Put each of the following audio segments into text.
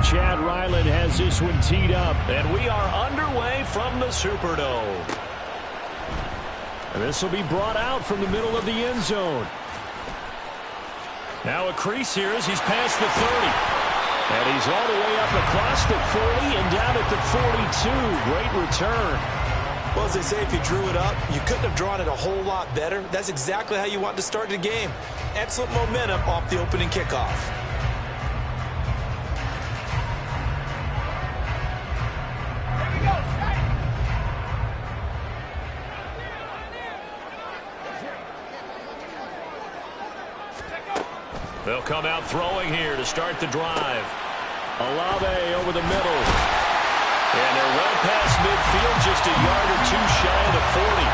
Chad Ryland has this one teed up. And we are underway from the Superdome. And this will be brought out from the middle of the end zone. Now a crease here as he's past the 30. And he's all the way up across the 40 and down at the 42. Great return. Well, as they say, if you drew it up, you couldn't have drawn it a whole lot better. That's exactly how you want to start the game. Excellent momentum off the opening kickoff. They'll come out throwing here to start the drive. Olave over the middle. And they're well past midfield, just a yard or two shy of the 40.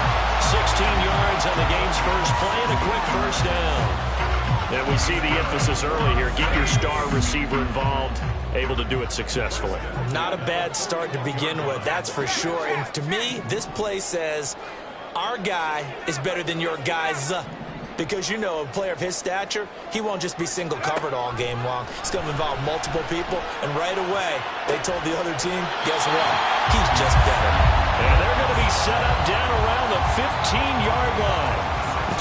16 yards on the game's first play and a quick first down. And we see the emphasis early here. Get your star receiver involved, able to do it successfully. Not a bad start to begin with, that's for sure. And to me, this play says our guy is better than your guys. Because, you know, a player of his stature, he won't just be single covered all game long. It's going to involve multiple people. And right away, they told the other team, guess what? He's just better. And they're going to be set up down around the 15-yard line.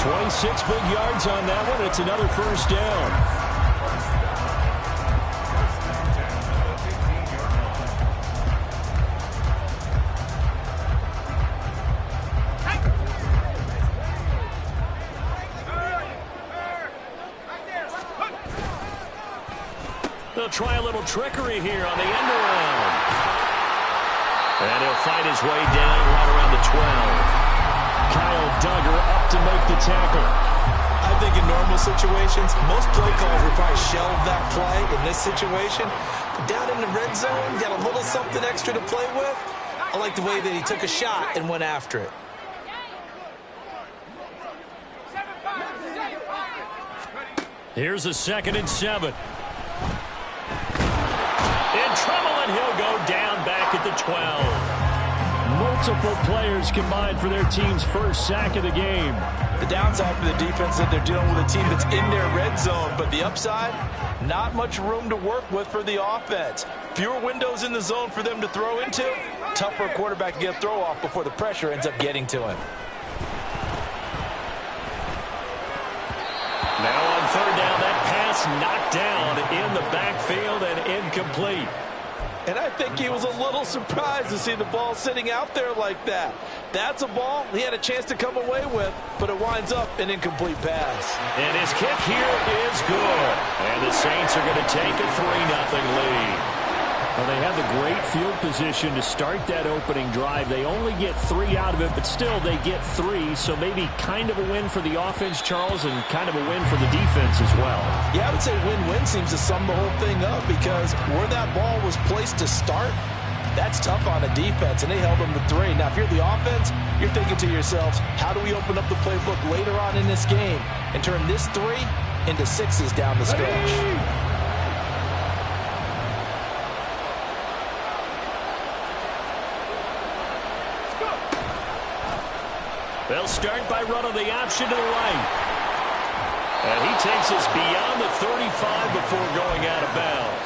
26 big yards on that one. It's another first down. They'll try a little trickery here on the end around. And he'll fight his way down right around the 12. Kyle Duggar up to make the tackle. I think in normal situations, most play calls would probably shelve that play. In this situation, down in the red zone, got a little something extra to play with. I like the way that he took a shot and went after it. Here's a 2nd and 7. In trouble, and he'll go down back at the 12. Multiple players combined for their team's first sack of the game. The downside for the defense is that they're dealing with a team that's in their red zone, but the upside, not much room to work with for the offense. Fewer windows in the zone for them to throw into. Tough for a quarterback to get a throw off before the pressure ends up getting to him. Now on 3rd down, that pass knocked down in the backfield and incomplete. And I think he was a little surprised to see the ball sitting out there like that. That's a ball he had a chance to come away with, but it winds up an incomplete pass. And his kick here is good. And the Saints are going to take a 3-0 lead. Well, they have the great field position to start that opening drive. They only get 3 out of it, but still they get 3. So maybe kind of a win for the offense, Charles, and kind of a win for the defense as well. Yeah, I would say win-win seems to sum the whole thing up because where that ball was placed to start, that's tough on the defense, and they held them to 3. Now, if you're the offense, you're thinking to yourselves, how do we open up the playbook later on in this game and turn this 3 into 6s down the stretch? They'll start by running the option to the right. And he takes us beyond the 35 before going out of bounds.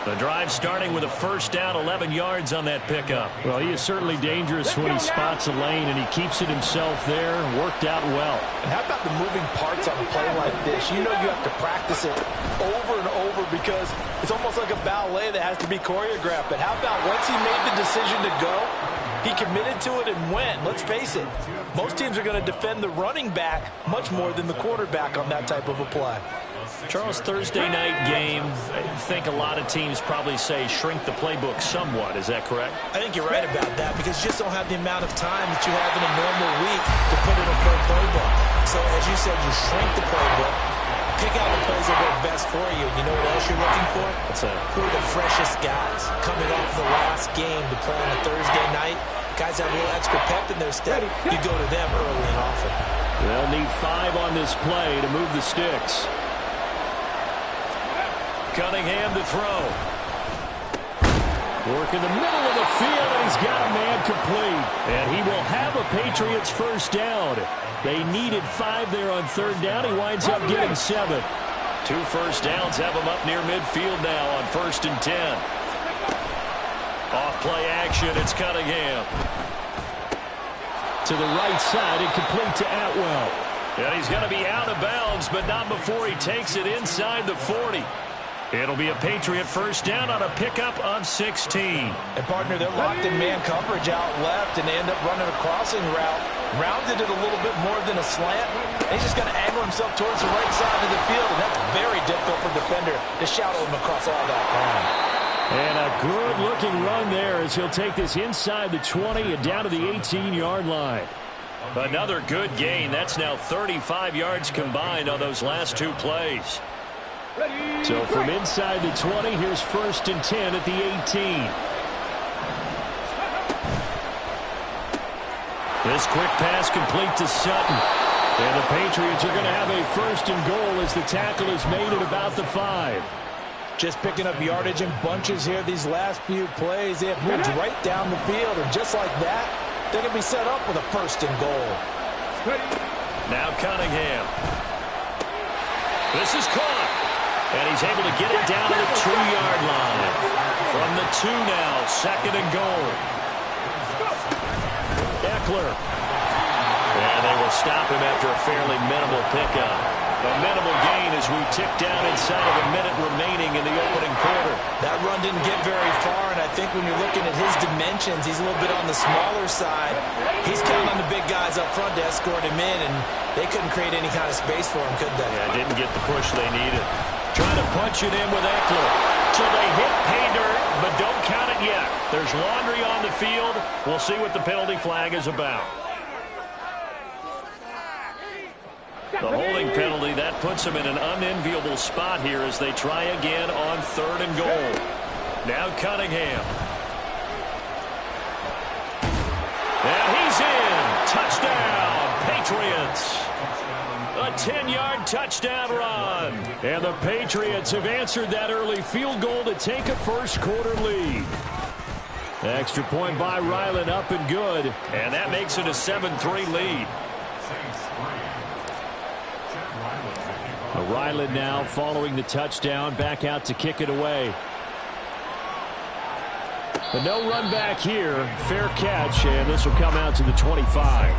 The drive starting with a first down, 11 yards on that pickup. Well, he is certainly dangerous when he spots a lane, and he keeps it himself there. Worked out well. And how about the moving parts on a play like this? You know you have to practice it over and over because it's almost like a ballet that has to be choreographed. But how about once he made the decision to go, he committed to it and went. Let's face it, most teams are going to defend the running back much more than the quarterback on that type of a play. Charles, Thursday night game, I think a lot of teams probably say shrink the playbook somewhat. Is that correct? I think you're right about that because you just don't have the amount of time that you have in a normal week to put in a pro playbook. So as you said, you shrink the playbook, pick out the plays that work best for you. You know what else you're looking for? What's that? Who are the freshest guys coming off the last game to play on a Thursday night? Guys have a little extra pep in their step. You go to them early and often. They'll need 5 on this play to move the sticks. Cunningham to throw. Work in the middle of the field, and he's got a man complete. And he will have a Patriots first down. They needed 5 there on 3rd down. He winds up getting 7. 2 first downs have them up near midfield now on 1st and 10. Off play action, it's Cunningham. To the right side and complete to Atwell. And he's going to be out of bounds, but not before he takes it inside the 40. It'll be a Patriot first down on a pickup of 16. And, partner, they're locked in man coverage out left, and they end up running a crossing route. Rounded it a little bit more than a slant. He's just going to angle himself towards the right side of the field, and that's very difficult for a defender to shadow him across all that ground. And a good-looking run there as he'll take this inside the 20 and down to the 18-yard line. Another good gain. That's now 35 yards combined on those last 2 plays. So from inside the 20, here's 1st and 10 at the 18. This quick pass complete to Sutton. And the Patriots are going to have a 1st and goal as the tackle is made at about the 5. Just picking up yardage in bunches here these last few plays. They have moved right down the field, and just like that, they're going to be set up with a 1st and goal. Now Cunningham. This is caught. And he's able to get it down to the 2-yard line. From the 2 now, 2nd and goal. Eckler. And they will stop him after a fairly minimal pickup. A minimal gain as we tick down inside of a minute remaining in the opening quarter. That run didn't get very far, and I think when you're looking at his dimensions, he's a little bit on the smaller side. He's counting on the big guys up front to escort him in, and they couldn't create any kind of space for him, could they? Yeah, didn't get the push they needed. Trying to punch it in with Eckler. So they hit pay dirt, but don't count it yet. There's laundry on the field. We'll see what the penalty flag is about. The holding penalty, that puts them in an unenviable spot here as they try again on 3rd and goal. Now Cunningham. And he's in. Touchdown, Patriots. A 10-yard touchdown run. And the Patriots have answered that early field goal to take a first-quarter lead. Extra point by Ryland, up and good. And that makes it a 7-3 lead. Ryland now following the touchdown, back out to kick it away. But no run back here. Fair catch, and this will come out to the 25.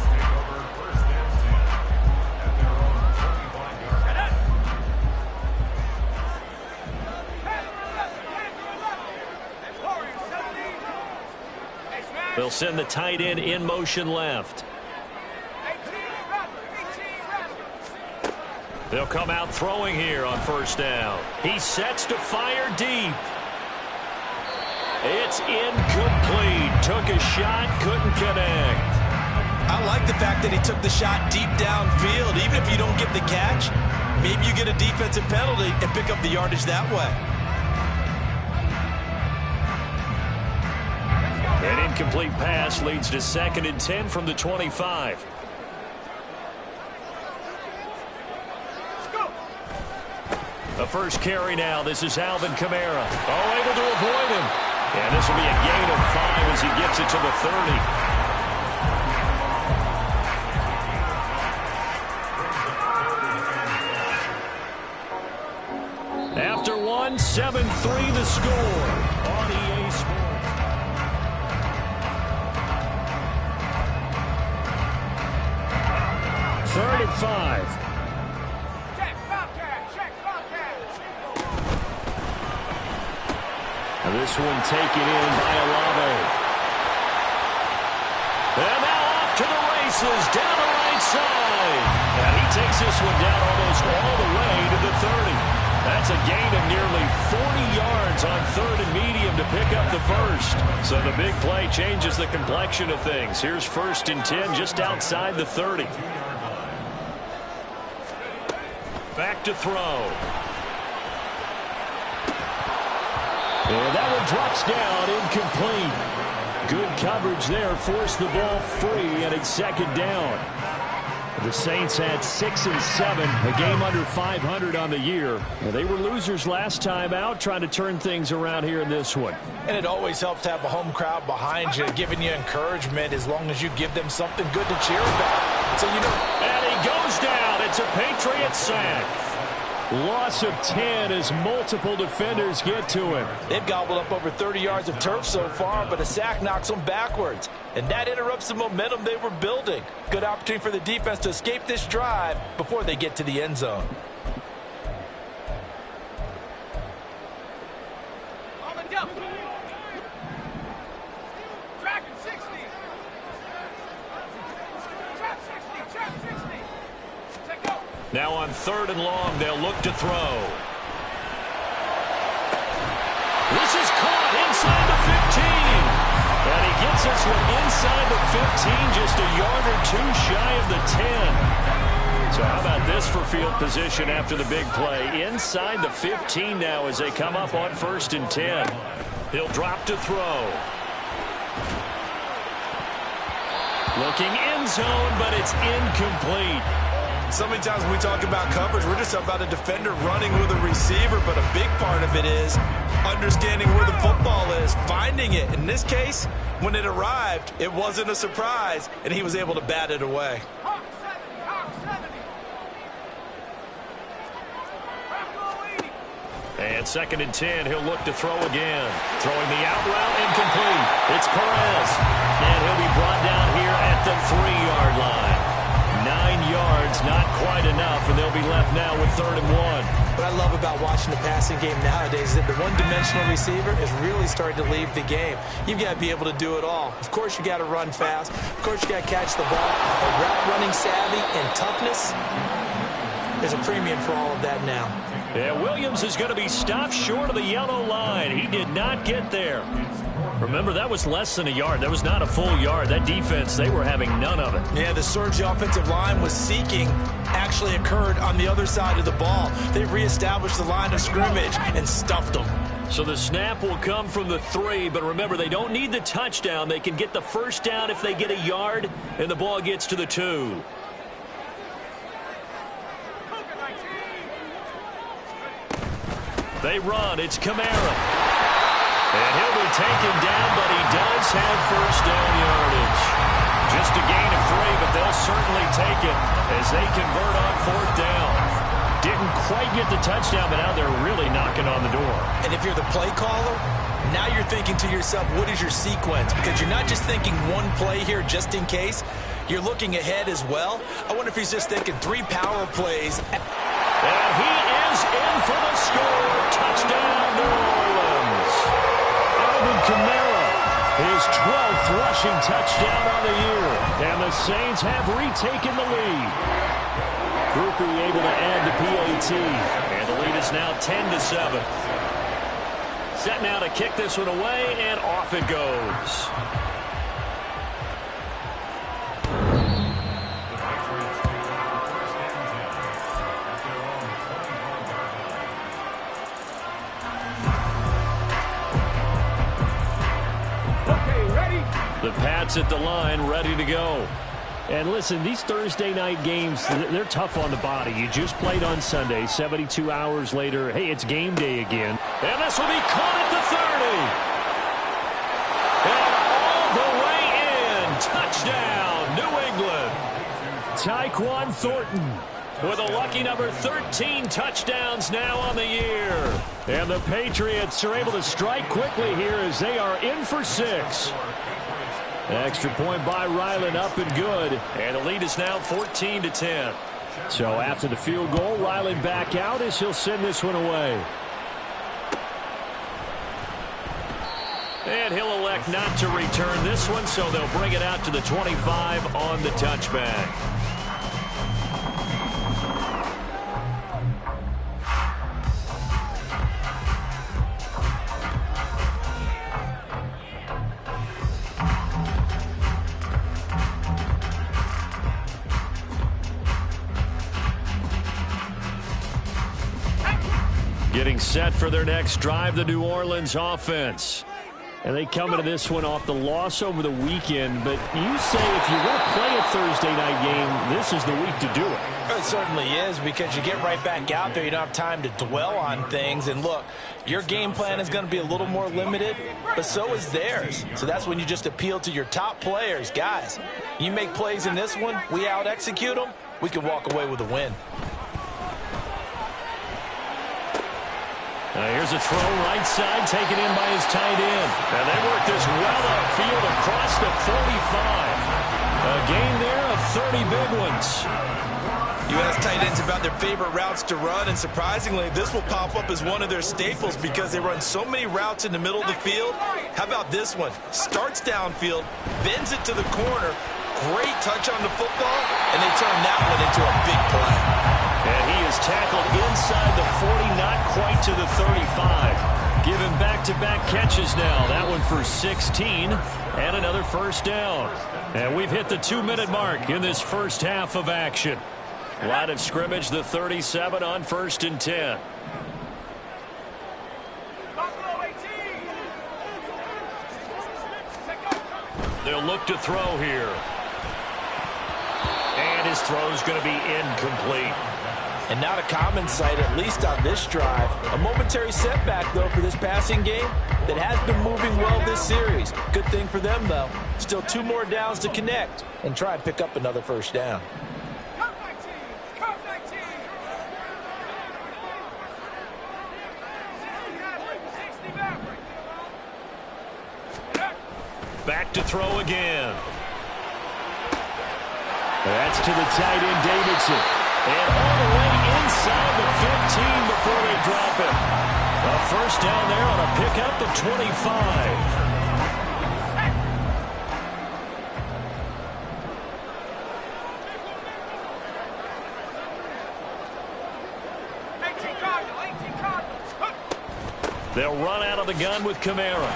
They'll send the tight end in motion left. They'll come out throwing here on 1st down. He sets to fire deep. It's incomplete. Took a shot, couldn't connect. I like the fact that he took the shot deep downfield. Even if you don't get the catch, maybe you get a defensive penalty and pick up the yardage that way. An incomplete pass leads to 2nd and 10 from the 25. The first carry now. This is Alvin Kamara. Oh, able to avoid him. And this will be a gain of 5 as he gets it to the 30. After 1, 7-3 the score on EA Sports. Third and 5. This one taken in by Olave. And now off to the races, down the right side. And he takes this one down almost all the way to the 30. That's a gain of nearly 40 yards on 3rd and medium to pick up the first. So the big play changes the complexion of things. Here's 1st and 10 just outside the 30. Back to throw. And that one drops down, incomplete. Good coverage there, forced the ball free, and it's 2nd down. The Saints had 6 and 7, a game under 500 on the year. Well, they were losers last time out, trying to turn things around here in this one. And it always helps to have a home crowd behind you, giving you encouragement as long as you give them something good to cheer about. So, you know. And he goes down. It's a Patriot sack. Loss of 10 as multiple defenders get to him. They've gobbled up over 30 yards of turf so far, but a sack knocks them backwards. And that interrupts the momentum they were building. Good opportunity for the defense to escape this drive before they get to the end zone. Now on 3rd and long, they'll look to throw. This is caught inside the 15. And he gets this one inside the 15, just a yard or two shy of the 10. So how about this for field position after the big play? Inside the 15 now as they come up on 1st and 10. He'll drop to throw. Looking end zone, but it's incomplete. So many times when we talk about coverage, we're just about a defender running with a receiver, but a big part of it is understanding where the football is, finding it. In this case, when it arrived, it wasn't a surprise, and he was able to bat it away. And 2nd and 10, he'll look to throw again. Throwing the out route, incomplete. It's Perez. And he'll be brought down here at the 3-yard line. 9 yards, not quite enough, and they'll be left now with 3rd and 1. What I love about watching the passing game nowadays is that the one-dimensional receiver is really starting to leave the game. You've got to be able to do it all. Of course, you got to run fast. Of course, you got to catch the ball. But route running savvy and toughness, there's a premium for all of that now. Yeah, Williams is going to be stopped short of the yellow line. He did not get there. Remember, that was less than a yard. That was not a full yard. That defense, they were having none of it. Yeah, the surge the offensive line was seeking actually occurred on the other side of the ball. They reestablished the line of scrimmage and stuffed them. So the snap will come from the 3, but remember, they don't need the touchdown. They can get the first down if they get a yard, and the ball gets to the 2. They run. It's Kamara. And he'll be taken down, but he does have first down yardage. Just a gain of 3, but they'll certainly take it as they convert on 4th down. Didn't quite get the touchdown, but now they're really knocking on the door. And if you're the play caller, now you're thinking to yourself, what is your sequence? Because you're not just thinking one play here just in case. You're looking ahead as well. I wonder if he's just thinking 3 power plays. And he is in for the score. Touchdown, New Orleans. Alvin Kamara, his 12th rushing touchdown on the year. And the Saints have retaken the lead. Groupie able to add the PAT. And the lead is now 10-7. Set now to kick this one away, and off it goes. The Pats at the line, ready to go. And listen, these Thursday night games, they're tough on the body. You just played on Sunday, 72 hours later. Hey, it's game day again. And this will be caught at the 30. And all the way in. Touchdown, New England. Tyquan Thornton with a lucky number 13 touchdowns now on the year. And the Patriots are able to strike quickly here as they are in for 6. Extra point by Ryland, up and good. And the lead is now 14-10. So after the field goal, Ryland back out as he'll send this one away. And he'll elect not to return this one, so they'll bring it out to the 25 on the touchback. Getting set for their next drive, the New Orleans offense. And they come into this one off the loss over the weekend. But you say if you're going to play a Thursday night game, this is the week to do it. It certainly is, because you get right back out there. You don't have time to dwell on things. And look, your game plan is going to be a little more limited, but so is theirs. So that's when you just appeal to your top players. Guys, you make plays in this one, we out-execute them, we can walk away with a win. Here's a throw right side, taken in by his tight end. And they work this well upfield across the 45. A gain there of 30 big ones. You ask tight ends about their favorite routes to run, and surprisingly, this will pop up as one of their staples because they run so many routes in the middle of the field. How about this one? Starts downfield, bends it to the corner, great touch on the football, and they turn that one into a big play. And he is tackled inside the 40, not quite to the 35. Given back-to-back catches now. That one for 16 and another first down. And we've hit the 2-minute mark in this first half of action. Line of scrimmage, the 37 on 1st and 10. They'll look to throw here. And his throw's going to be incomplete. And not a common sight, at least on this drive. A momentary setback, though, for this passing game that has been moving well this series. Good thing for them, though. Still 2 more downs to connect and try and pick up another first down. Back to throw again. That's to the tight end, Davidson. And all the way inside the 15 before they drop it. A first down there on a pickup of 25. They'll run out of the gun with Kamara.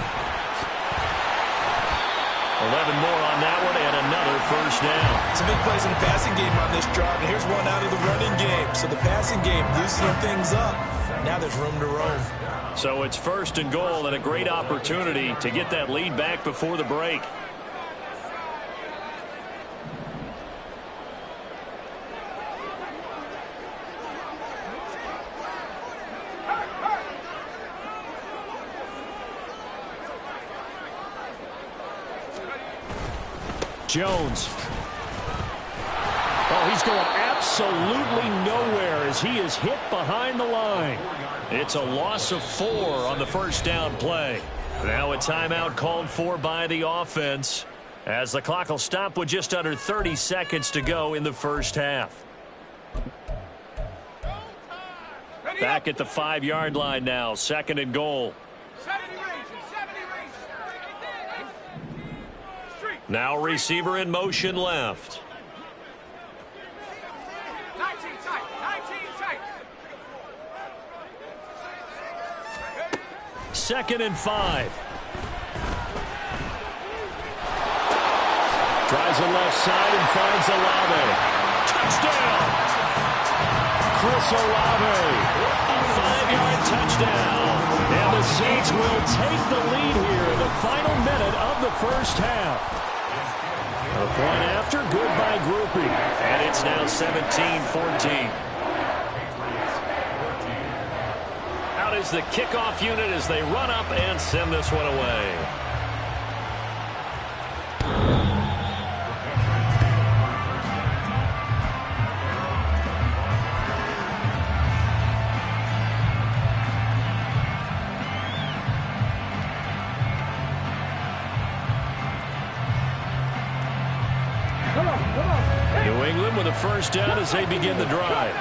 11 more on that one and another first down. Some big plays in the passing game on this drive, and here's one out of the running game. So the passing game loosening things up. Now there's room to roam. So it's 1st and goal and a great opportunity to get that lead back before the break. Jones. Oh, he's going absolutely nowhere as he is hit behind the line. It's a loss of 4 on the first down play. Now a timeout called for by the offense as the clock will stop with just under 30 seconds to go in the first half. Back at the 5-yard line now, 2nd and goal. Now receiver in motion left. 19 tight. Second and 5. Tries the left side and finds Olave. Touchdown! Chris Olave. A 5-yard touchdown. And the Saints will take the lead here in the final minute of the first half. A point after, good by grouping. And it's now 17-14. Out is the kickoff unit as they run up and send this one away. New England with a first down as they begin the drive.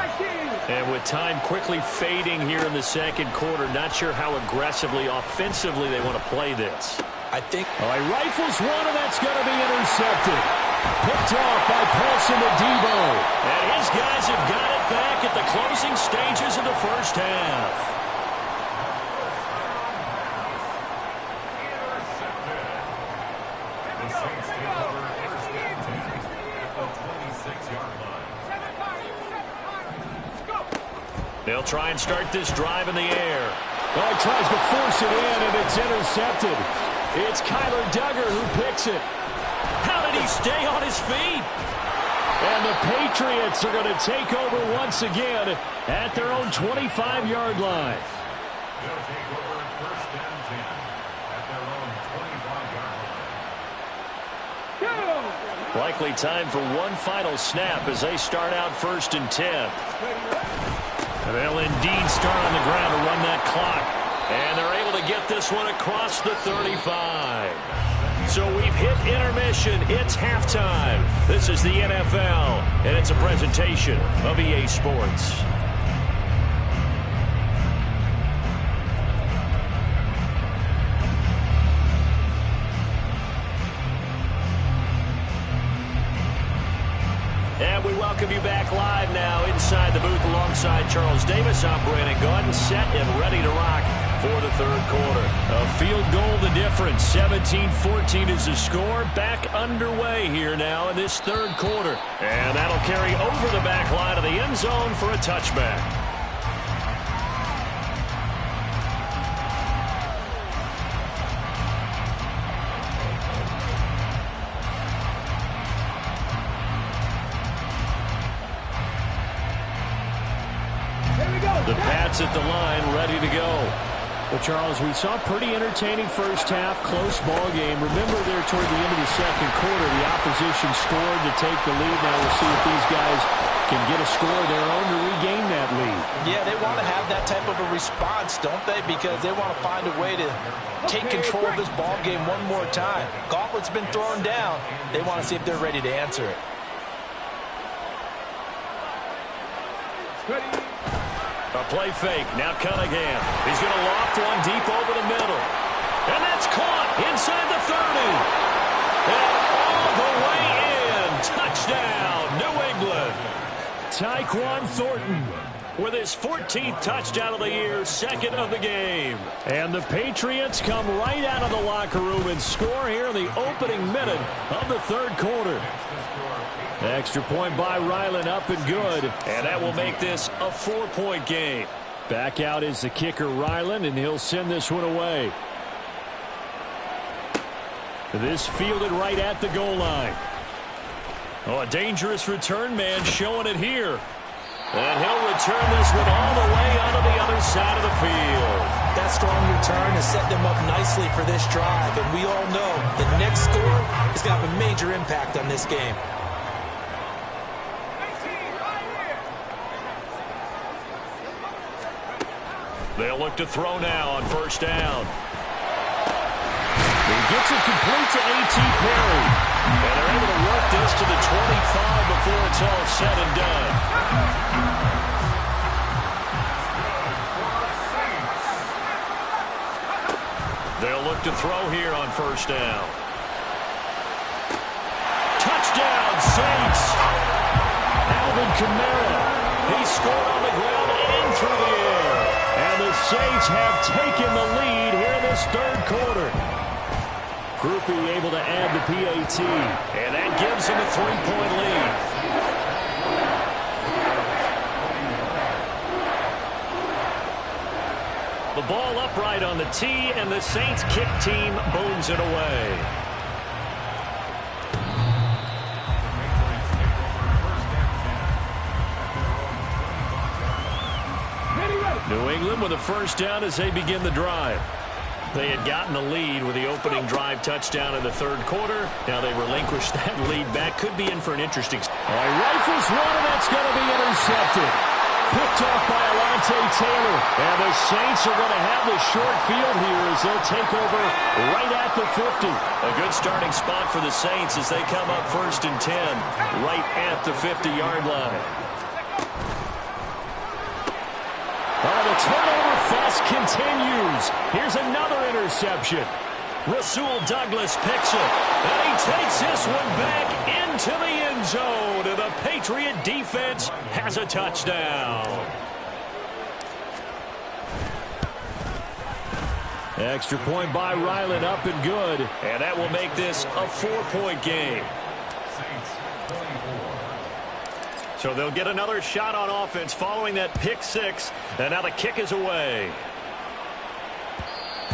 And with time quickly fading here in the second quarter, not sure how aggressively, offensively they want to play this. I think... Oh, he rifles one, and that's going to be intercepted. Picked off by Paulson Adebo. And his guys have got it back at the closing stages of the first half. They'll try and start this drive in the air. Oh, he tries to force it in, and it's intercepted. It's Kyler Duggar who picks it. How did he stay on his feet? And the Patriots are going to take over once again at their own 25-yard line. Likely time for one final snap as they start out 1st and 10. And they'll indeed start on the ground to run that clock. to get this one across the 35. So we've hit intermission. It's halftime. This is the NFL, and it's a presentation of EA Sports. And we welcome you back live now inside the booth alongside Charles Davis. I'm Brandon Gaudin, set and ready to rock for the third quarter. A field goal the difference. 17-14 is the score. Back underway here now in this third quarter. And that'll carry over the back line of the end zone for a touchback. The Pats at the line, ready to go. Well, Charles, we saw a pretty entertaining first half, close ball game. Remember there toward the end of the second quarter, the opposition scored to take the lead. Now we'll see if these guys can get a score of their own to regain that lead. Yeah, they want to have that type of a response, don't they? Because they want to find a way to take control of this ball game one more time. Gauntlet's been thrown down. They want to see if they're ready to answer it. A play fake. Now Cunningham. He's going to loft one deep over the middle. And that's caught inside the 30. And all the way in. Touchdown, New England. Tyquan Thornton with his 14th touchdown of the year, second of the game. And the Patriots come right out of the locker room and score here in the opening minute of the third quarter. Extra point by Ryland, up and good. And that will make this a 4-point game. Back out is the kicker, Ryland, and he'll send this one away. This fielded right at the goal line. Oh, a dangerous return man showing it here. And he'll return this one all the way onto the other side of the field. That strong return has set them up nicely for this drive. And we all know the next score is going to have a major impact on this game. They'll look to throw now on first down. He gets it complete to A.T. Perry. And they're able to work this to the 25 before it's all said and done. They'll look to throw here on first down. Touchdown, Saints! Alvin Kamara. He scored on the ground and through the air. And the Saints have taken the lead here in this third quarter. Groupie able to add the PAT. And that gives him a 3-point lead. The ball upright on the tee, and the Saints kick team booms it away. New England with a first down as they begin the drive. They had gotten the lead with the opening drive touchdown in the third quarter. Now they relinquished that lead back. Could be in for an interesting... Rifles one, and that's going to be intercepted. Picked off by Alontae Taylor. And the Saints are going to have the short field here as they'll take over right at the 50. A good starting spot for the Saints as they come up 1st and 10 right at the 50-yard line. The turnover fest continues. Here's another interception. Rasul Douglas picks it, and he takes this one back into the end zone, and the Patriot defense has a touchdown. Extra point by Ryland, up and good. And that will make this a 4-point game. So they'll get another shot on offense following that pick six. And now the kick is away.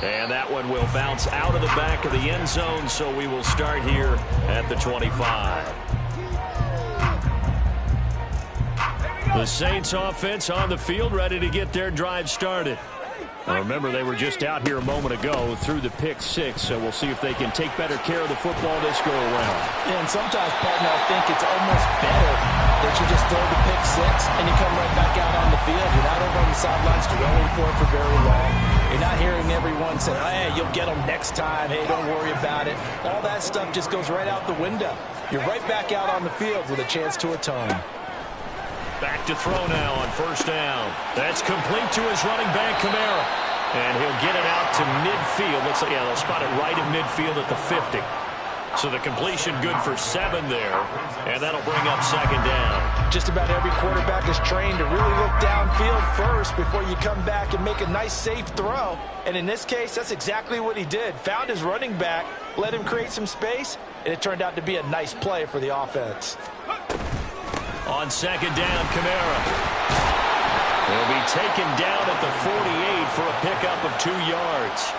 And that one will bounce out of the back of the end zone. So we will start here at the 25. The Saints offense on the field, ready to get their drive started. Now remember, they were just out here a moment ago through the pick six, so we'll see if they can take better care of the football this go around. Yeah, and sometimes, partner, I think it's almost better that you just throw the pick six and you come right back out on the field. You're not over on the sidelines dwelling for it for very long. You're not hearing everyone say, hey, you'll get them next time. Hey, don't worry about it. All that stuff just goes right out the window. You're right back out on the field with a chance to atone. Back to throw now on first down. That's complete to his running back, Kamara. And he'll get it out to midfield. Looks like, yeah, they'll spot it right at midfield at the 50. So the completion good for 7 there. And that'll bring up second down. Just about every quarterback is trained to really look downfield first before you come back and make a nice, safe throw. And in this case, that's exactly what he did. Found his running back, let him create some space, and it turned out to be a nice play for the offense. On second down, Kamara. He'll be taken down at the 48 for a pickup of 2 yards.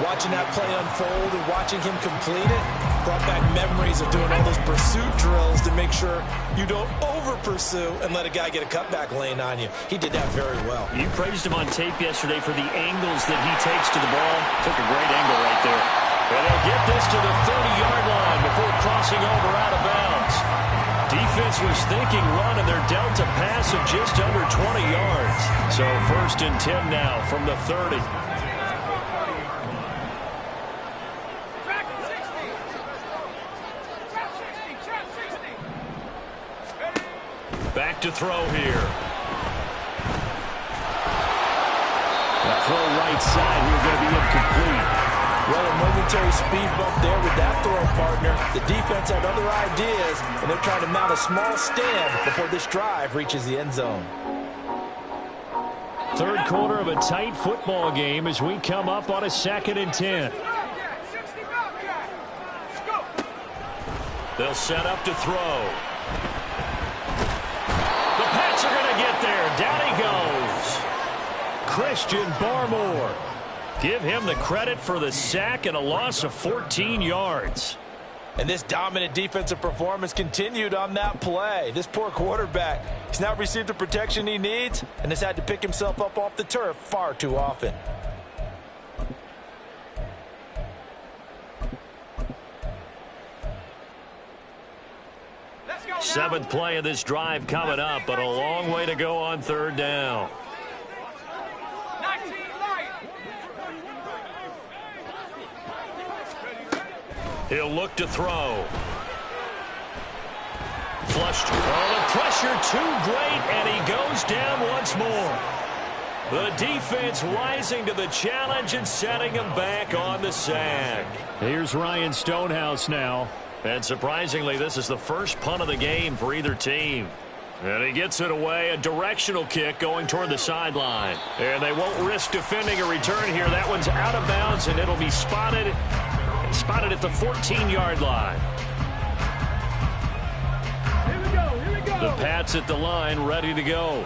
Watching that play unfold and watching him complete it brought back memories of doing all those pursuit drills to make sure you don't over-pursue and let a guy get a cutback lane on you. He did that very well. You praised him on tape yesterday for the angles that he takes to the ball. Took a great angle right there. And they'll get this to the 30-yard line before crossing over out of bounds. Defense was thinking run, and they're dealt a pass of just under 20 yards. So 1st and 10 now from the 30. Back to throw here. That throw right side here going to be incomplete. Well, a momentary speed bump there with that throw, partner. The defense had other ideas, and they're trying to mount a small stand before this drive reaches the end zone. Third quarter of a tight football game as we come up on a 2nd and 10. They'll set up to throw. The Pats are going to get there. Down he goes. Christian Barmore. Give him the credit for the sack and a loss of 14 yards. And this dominant defensive performance continued on that play. This poor quarterback, he's now received the protection he needs and has had to pick himself up off the turf far too often. Seventh play of this drive coming up, but a long way to go on 3rd down. He'll look to throw. Flushed. Oh, the pressure too great, and he goes down once more. The defense rising to the challenge and setting him back on the sack. Here's Ryan Stonehouse now. And surprisingly, this is the first punt of the game for either team. And he gets it away, a directional kick going toward the sideline. And they won't risk defending a return here. That one's out of bounds, and it'll be spotted at the 14-yard line. Here we go. The Pats at the line, ready to go.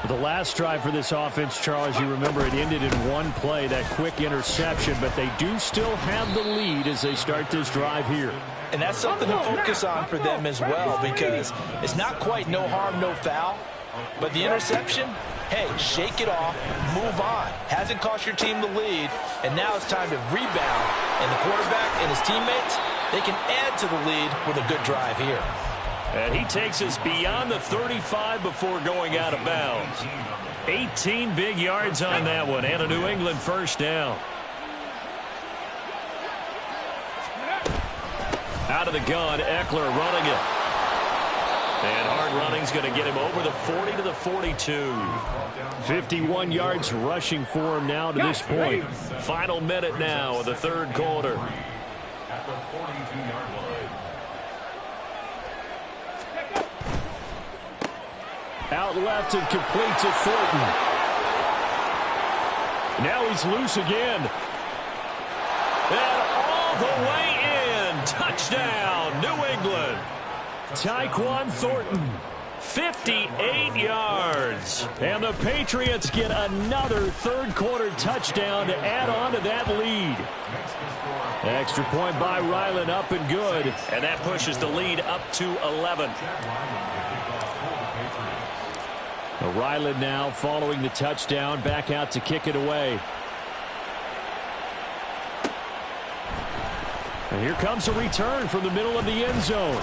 The last drive for this offense, Charles, you remember it ended in one play, that quick interception, but they do still have the lead as they start this drive here. And that's something to focus on for them as well, because it's not quite no harm, no foul, but the interception, hey, shake it off, move on. Hasn't cost your team the lead, and now it's time to rebound. And the quarterback and his teammates, they can add to the lead with a good drive here. And he takes us beyond the 35 before going out of bounds. 18 big yards on that one, and a New England first down. Out of the gun, Eckler running it. And hard running's going to get him over the 40 to the 42. 51 yards rushing for him now to this point. Final minute now of the 3rd quarter. At the 42-yard line. Out left and complete to Thornton. Now he's loose again. And all the way in. Touchdown, New England. Tyquan Thornton. 58 yards. And the Patriots get another 3rd quarter touchdown to add on to that lead. Extra point by Ryland, up and good. And that pushes the lead up to 11. Ryland now following the touchdown, back out to kick it away. And here comes a return from the middle of the end zone.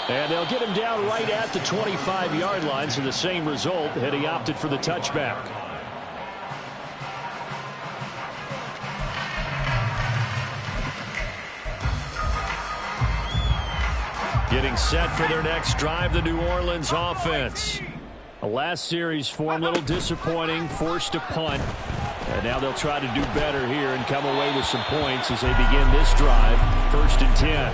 And they'll get him down right at the 25-yard line, so the same result had he opted for the touchback. Getting set for their next drive, the New Orleans offense. The last series for them, a little disappointing, forced a punt. And now they'll try to do better here and come away with some points as they begin this drive, 1st and 10.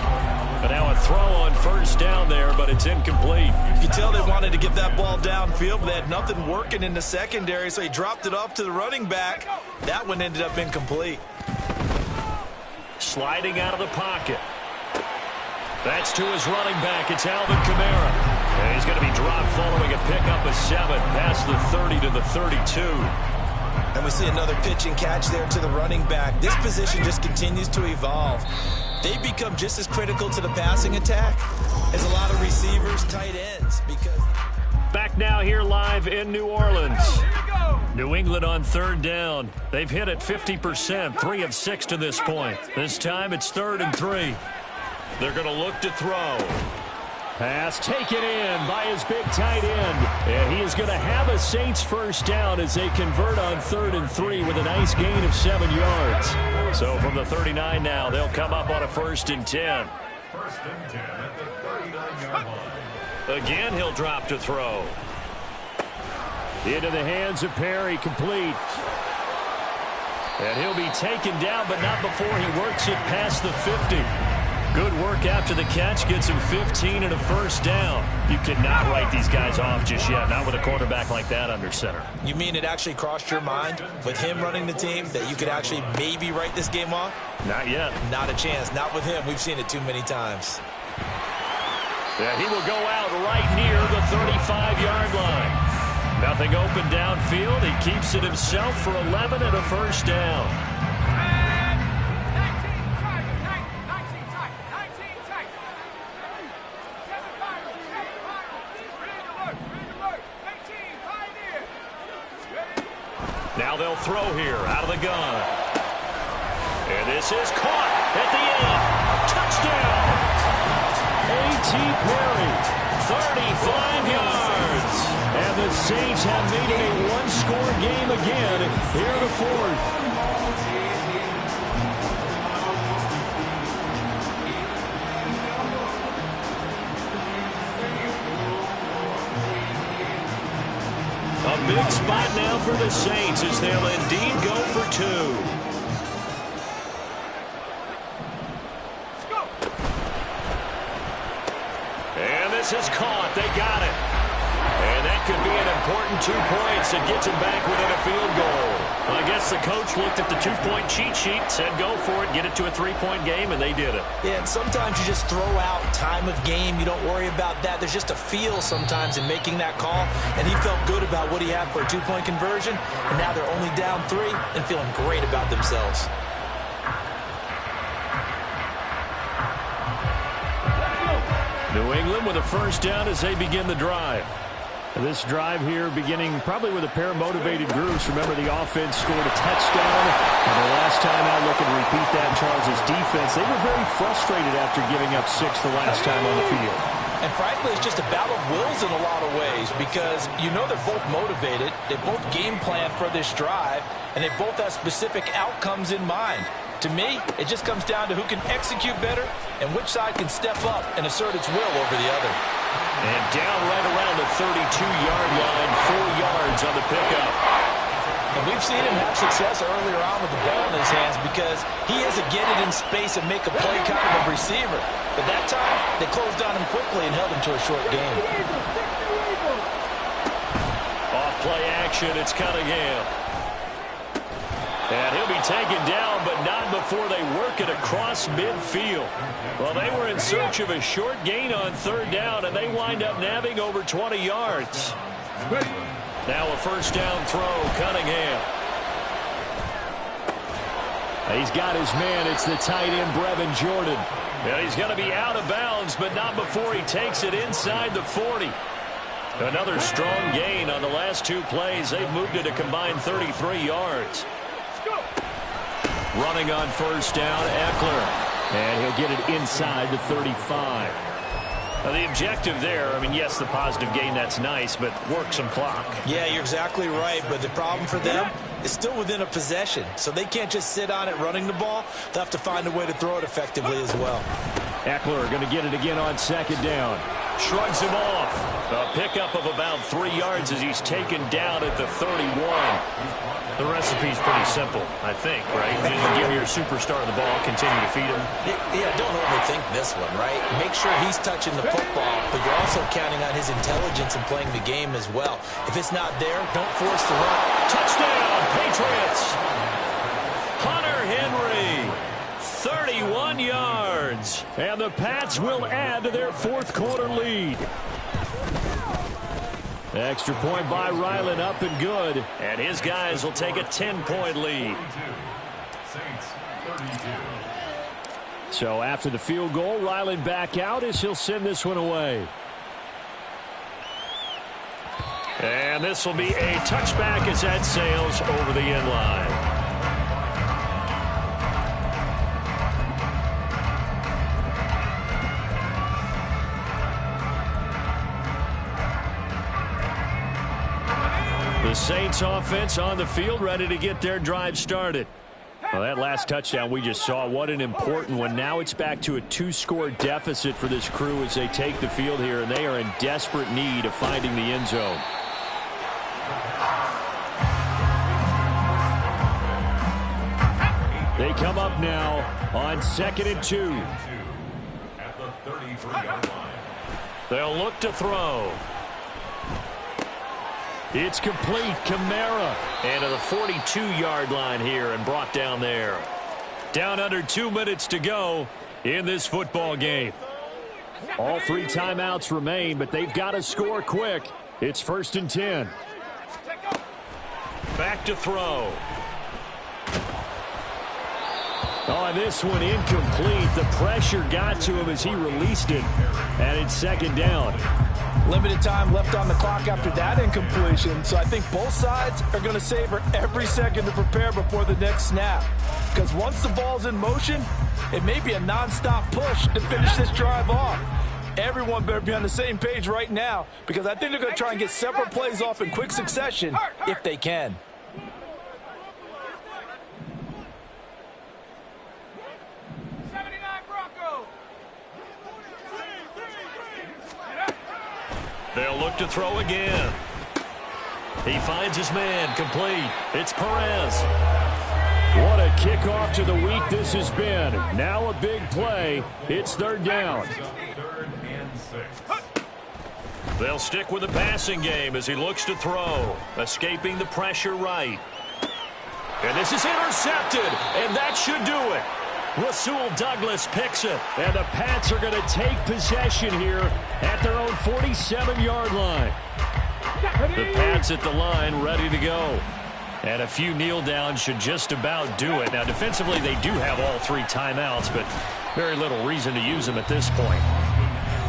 But now a throw on 1st down there, but it's incomplete. You can tell they wanted to get that ball downfield, but they had nothing working in the secondary, so he dropped it off to the running back. That one ended up incomplete. Sliding out of the pocket. That's to his running back. It's Alvin Kamara. And he's going to be dropped following a pickup of 7 past the 30 to the 32. And we see another pitch and catch there to the running back. This position just continues to evolve. They become just as critical to the passing attack as a lot of receivers, tight ends. Back now here live in New Orleans. New England on 3rd down. They've hit it 50%, 3 of 6 to this point. This time it's 3rd and 3. They're going to look to throw. Pass taken in by his big tight end. And he is going to have a Saints 1st down as they convert on 3rd and 3 with a nice gain of 7 yards. So from the 39 now, they'll come up on a 1st and 10. 1st and 10 at the 39-yard line. Again, he'll drop to throw. Into the hands of Perry, complete. And he'll be taken down, but not before he works it past the 50. Good work after the catch, gets him 15 and a 1st down. You cannot write these guys off just yet, not with a quarterback like that under center. You mean it actually crossed your mind with him running the team that you could actually maybe write this game off? Not yet. Not a chance. Not with him. We've seen it too many times. Yeah, he will go out right near the 35-yard line. Nothing open downfield. He keeps it himself for 11 and a 1st down. Now they'll throw here out of the gun. And this is caught at the end. Touchdown! A.T. Perry, 35 yards. And the Saints have made it a one-score game again here in the 4th. A big spot now for the Saints as they'll indeed go for 2. And this is caught. They got it. And that could be an important 2 points that gets him back within a field goal. I guess the coach looked at the 2-point cheat sheet, said go for it, get it to a 3-point game, and they did it. Yeah, and sometimes you just throw out time of game. You don't worry about that. There's just a feel sometimes in making that call, and he felt good about what he had for a 2-point conversion, and now they're only down 3 and feeling great about themselves. New England with a 1st down as they begin the drive. This drive here beginning probably with a pair of motivated groups. Remember, the offense scored a touchdown. And the last time out, looking to repeat that, Charles' defense, they were very frustrated after giving up 6 the last time on the field. And frankly, it's just a battle of wills in a lot of ways because you know they're both motivated. They both game plan for this drive, and they both have specific outcomes in mind. To me, it just comes down to who can execute better and which side can step up and assert its will over the other. And down right around the 32-yard line, 4 yards on the pickup. And we've seen him have success earlier on with the ball in his hands because he has a get it in space and make a play kind of a receiver. But that time, they closed on him quickly and held him to a short game. Off play action, it's Cunningham. And he'll be taken down, but not before they work it across midfield. Well, they were in search of a short gain on 3rd down, and they wind up nabbing over 20 yards. Now a 1st down throw, Cunningham. He's got his man. It's the tight end, Brevin Jordan. And he's going to be out of bounds, but not before he takes it inside the 40. Another strong gain on the last 2 plays. They've moved it a combined 33 yards. Running on 1st down, Eckler. And he'll get it inside the 35. Now the objective there, I mean, yes, the positive gain, that's nice, but work some clock. Yeah, you're exactly right, but the problem for them is still within a possession, so they can't just sit on it running the ball. They'll have to find a way to throw it effectively as well. Eckler going to get it again on second down. Shrugs him off. A pickup of about 3 yards as he's taken down at the 31. The recipe's pretty simple, I think, right? Just give your superstar the ball, continue to feed him. Yeah, don't overthink this one, right? Make sure he's touching the football, but you're also counting on his intelligence in playing the game as well. If it's not there, don't force the run. Touchdown, Patriots! Hunter Henry, 31 yards. And the Pats will add to their fourth quarter lead. Extra point by Ryland, up and good. And his guys will take a 10-point lead. Saints 32. So after the field goal, Ryland back out as he'll send this one away. And this will be a touchback as that sails over the end line. The Saints offense on the field, ready to get their drive started. Well, that last touchdown we just saw, what an important one. Now it's back to a 2-score deficit for this crew as they take the field here, and they are in desperate need of finding the end zone. They come up now on 2nd and 2. At the 33-yard line. They'll look to throw. It's complete. Kamara. And to the 42-yard line here and brought down there. Down under 2 minutes to go in this football game. All 3 timeouts remain, but they've got to score quick. It's 1st and 10. Back to throw. Oh, and this one incomplete. The pressure got to him as he released it. And it's 2nd down. Limited time left on the clock after that incompletion, so I think both sides are going to savor every second to prepare before the next snap. Because once the ball's in motion, it may be a non-stop push to finish this drive off. Everyone better be on the same page right now, because I think they're going to try and get several plays off in quick succession if they can. They'll look to throw again. He finds his man, complete. It's Perez. What a kickoff to the week this has been. Now a big play. It's 3rd down. 3rd and 6. They'll stick with the passing game as he looks to throw. Escaping the pressure right. And this is intercepted, and that should do it. Rasul Douglas picks it. And the Pats are going to take possession here at their own 47-yard line. The Pats at the line, ready to go. And a few kneel downs should just about do it. Now, defensively, they do have all 3 timeouts, but very little reason to use them at this point.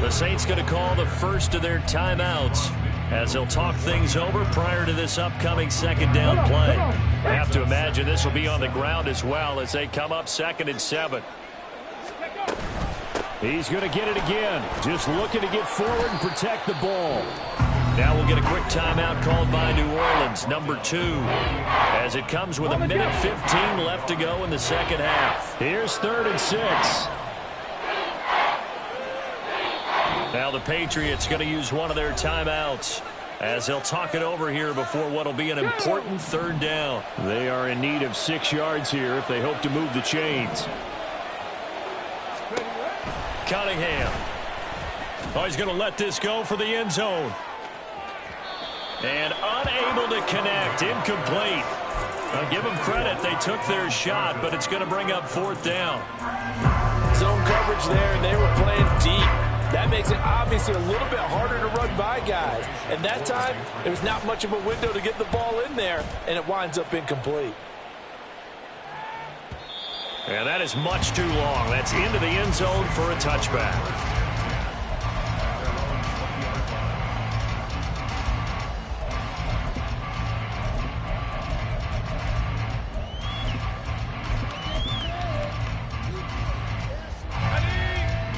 The Saints going to call the first of their timeouts as they'll talk things over prior to this upcoming 2nd down play. I have to imagine this will be on the ground as well as they come up 2nd and 7. He's going to get it again. Just looking to get forward and protect the ball. Now we'll get a quick timeout called by New Orleans, number 2, as it comes with 1:15 left to go in the 2nd half. Here's 3rd and 6. Now the Patriots going to use one of their timeouts as they'll talk it over here before what will be an important 3rd down. They are in need of 6 yards here if they hope to move the chains. Cunningham. Oh, he's going to let this go for the end zone. And unable to connect. Incomplete. I'll give them credit. They took their shot, but it's going to bring up 4th down. Zone coverage there, and they were playing deep. That makes it obviously a little bit harder to run by guys. And that time, there was not much of a window to get the ball in there, and it winds up incomplete. And that is much too long. That's into the end zone for a touchback.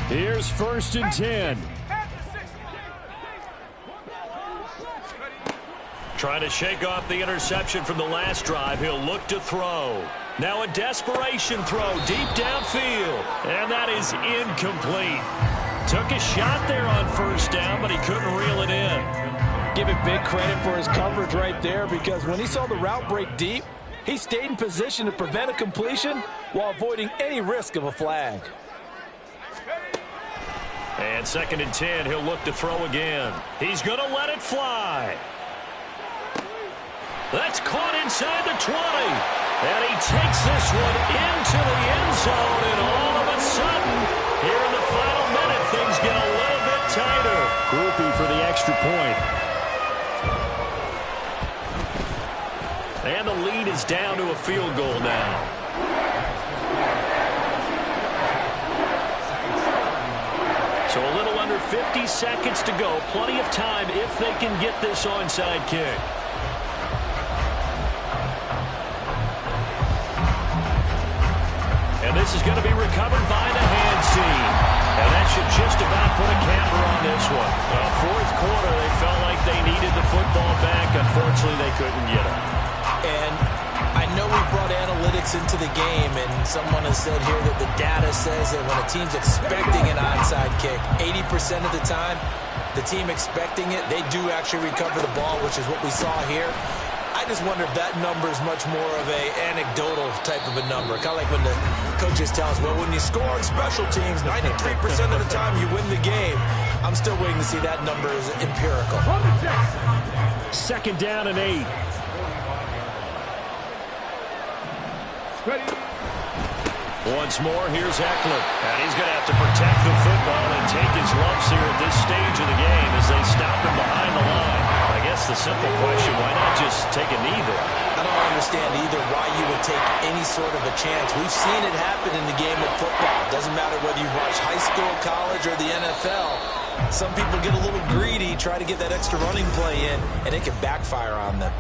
Here's 1st and 10. Trying to shake off the interception from the last drive. He'll look to throw. Now a desperation throw deep downfield. And that is incomplete. Took a shot there on first down, but he couldn't reel it in. Give it big credit for his coverage right there, because when he saw the route break deep, he stayed in position to prevent a completion while avoiding any risk of a flag. And 2nd and 10, he'll look to throw again. He's going to let it fly. That's caught inside the 20. And he takes this one into the end zone, and all of a sudden, here in the final minute, things get a little bit tighter. Groupie for the extra point. And the lead is down to a field goal now. So a little under 50 seconds to go. Plenty of time if they can get this onside kick. And this is going to be recovered by the hands team. And that should just about put a camper on this one. Well, fourth quarter, they felt like they needed the football back. Unfortunately, they couldn't get it. And I know we brought analytics into the game, and someone has said here that the data says that when a team's expecting an onside kick, 80% of the time, the team expecting it, they do actually recover the ball, which is what we saw here. I just wonder if that number is much more of a anecdotal type of a number. Kind of like when the coaches tell us, well, when you score on special teams, 93% of the time you win the game. I'm still waiting to see that number is empirical. 2nd down and 8. Once more, here's Eckler. And he's going to have to protect the football and take his lumps here at this stage of the game as they stop him behind the line. I guess the simple question, why not just take a knee there? I don't understand either why you would take any sort of a chance. We've seen it happen in the game of football. It doesn't matter whether you watch high school, college, or the NFL. Some people get a little greedy, try to get that extra running play in, and it can backfire on them.